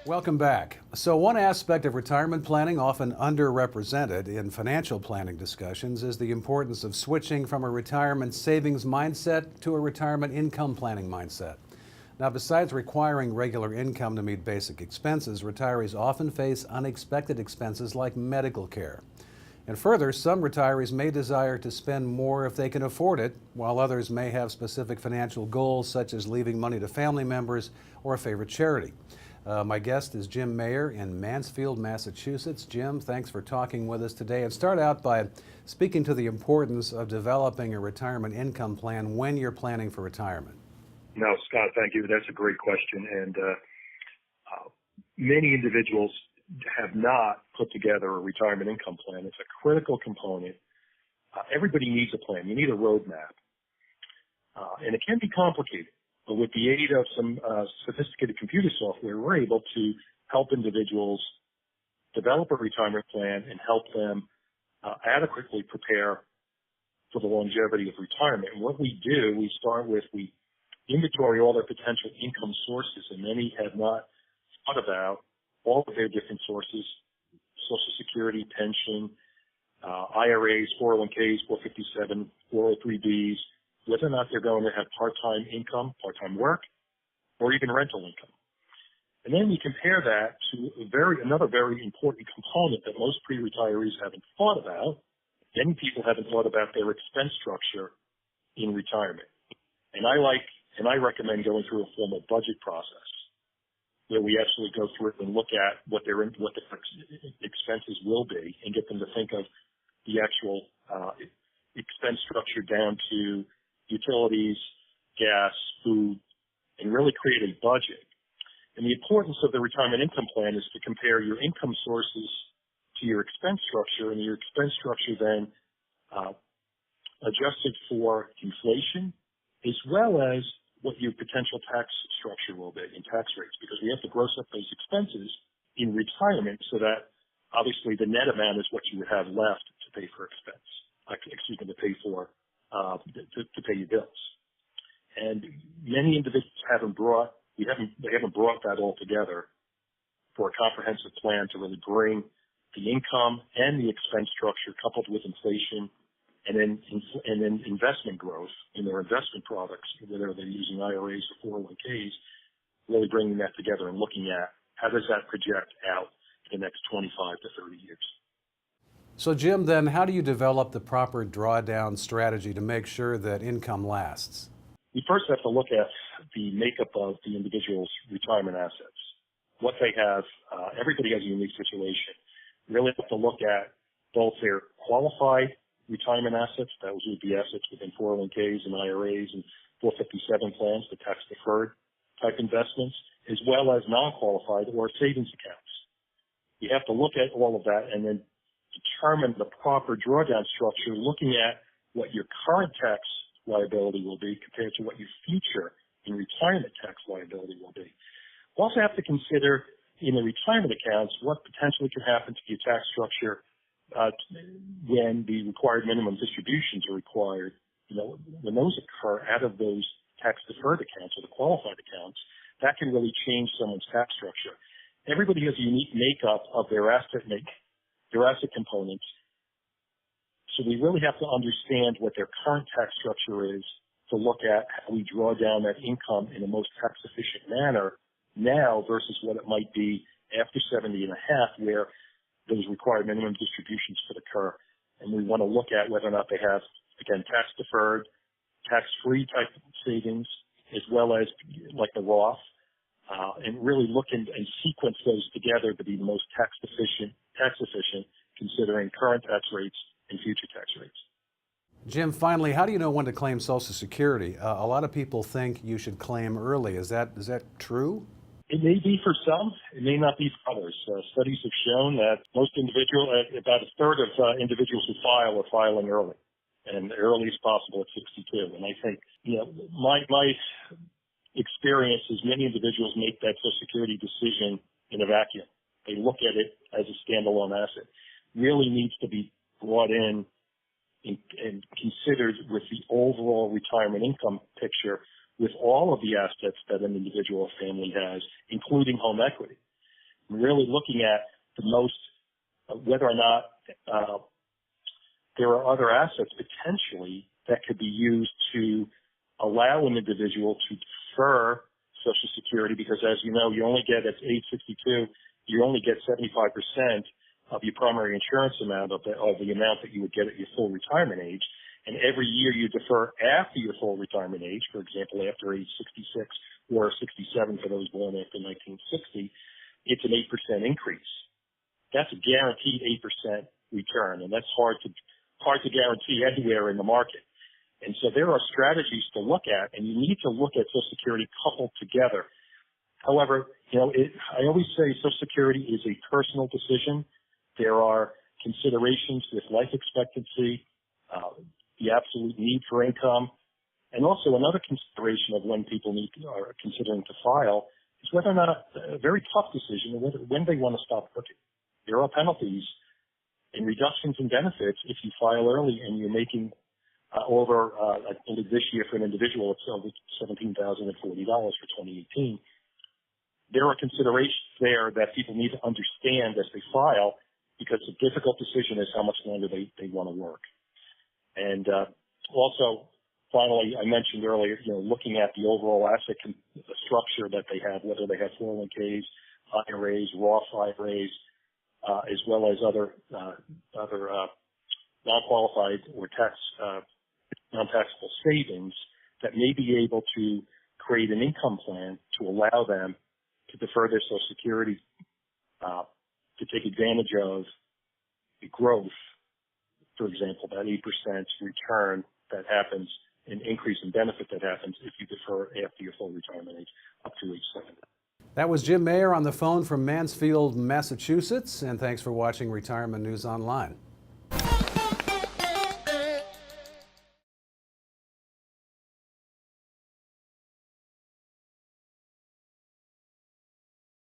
Welcome back. So, one aspect of retirement planning often underrepresented in financial planning discussions is the importance of switching from a retirement savings mindset to a retirement income planning mindset. Now, besides requiring regular income to meet basic expenses, retirees often face unexpected expenses like medical care. And further, some retirees may desire to spend more if they can afford it, while others may have specific financial goals such as leaving money to family members or a favorite charity. My guest is Jim Mayer in Mansfield, Massachusetts. Jim, thanks for talking with us today. And start out by speaking to the importance of developing a retirement income plan when you're planning for retirement. No, Scott, thank you. That's a great question. And many individuals have not put together a retirement income plan. It's a critical component. Everybody needs a plan. You need a roadmap. And it can be complicated. But with the aid of some sophisticated computer software, we're able to help individuals develop a retirement plan and help them adequately prepare for the longevity of retirement. And what we do, we start with, we inventory all their potential income sources, and many have not thought about all of their different sources: Social Security, pension, IRAs, 401ks, 457, 403bs, whether or not they're going to have part-time income, part-time work, or even rental income. And then we compare that to another very important component that most pre-retirees haven't thought about. Many people haven't thought about their expense structure in retirement. And I recommend going through a formal budget process where we actually go through it and look at what the expenses will be and get them to think of the actual expense structure down to utilities, gas, food, and really create a budget. And the importance of the retirement income plan is to compare your income sources to your expense structure, and your expense structure then adjusted for inflation, as well as what your potential tax structure will be in tax rates, because we have to gross up those expenses in retirement so that obviously the net amount is what you would have left to pay for to pay your bills. And many individuals they haven't brought that all together for a comprehensive plan to really bring the income and the expense structure coupled with inflation and then investment growth in their investment products, whether they're using IRAs or 401ks, really bringing that together and looking at how does that project out in the next 25 to 30 years. So, Jim, then how do you develop the proper drawdown strategy to make sure that income lasts? We first have to look at the makeup of the individual's retirement assets, what they have. Everybody has a unique situation. We really have to look at both their qualified retirement assets, that would be assets within 401ks and IRAs and 457 plans, the tax-deferred type investments, as well as non-qualified or savings accounts. You have to look at all of that and then determine the proper drawdown structure, looking at what your current tax liability will be compared to what your future in retirement tax liability will be. We also have to consider in the retirement accounts what potentially could happen to your tax structure when the required minimum distributions are required. When those occur out of those tax-deferred accounts or the qualified accounts, that can really change someone's tax structure. Everybody has a unique makeup of their asset components. So we really have to understand what their current tax structure is to look at how we draw down that income in the most tax efficient manner now versus what it might be after 70 and a half, where those required minimum distributions could occur. And we want to look at whether or not they have, again, tax deferred, tax free type savings, as well as like the Roth, and really look and sequence those together to be the most tax efficient, considering current tax rates and future tax rates. Jim, finally, how do you know when to claim Social Security? A lot of people think you should claim early. Is that true? It may be for some. It may not be for others. Studies have shown that about a third of individuals who file are filing early, and early as possible at 62. And I think, my experience is many individuals make that Social Security decision in a vacuum. They look at it as a standalone asset. Really needs to be brought in and considered with the overall retirement income picture with all of the assets that an individual or family has, including home equity. and really looking at the most, whether or not there are other assets potentially that could be used to allow an individual to defer Social Security, because as you know, you only get at age 62, you only get 75% of your primary insurance amount of the amount that you would get at your full retirement age. And every year you defer after your full retirement age, for example, after age 66 or 67 for those born after 1960, it's an 8% increase. That's a guaranteed 8% return, and that's hard to guarantee anywhere in the market. And so there are strategies to look at, and you need to look at Social Security coupled together. However, I always say Social Security is a personal decision. There are considerations with life expectancy, the absolute need for income, and also another consideration of when people are considering to file is whether or not a very tough decision, when they want to stop working. There are penalties and reductions in benefits if you file early and you're making over, I believe this year for an individual, it's over $17,040 for 2018. There are considerations there that people need to understand as they file, because a difficult decision is how much longer they want to work. And also, finally, I mentioned earlier, looking at the overall asset structure that they have, whether they have 401ks, IRAs, Roth IRAs, as well as other non-qualified or non-taxable savings that may be able to create an income plan to allow them to defer their Social Security, to take advantage of the growth, for example, that 8% return that happens, an increase in benefit that happens if you defer after your full retirement age up to age 70. That was Jim Mayer on the phone from Mansfield, Massachusetts, and thanks for watching Retirement News Online.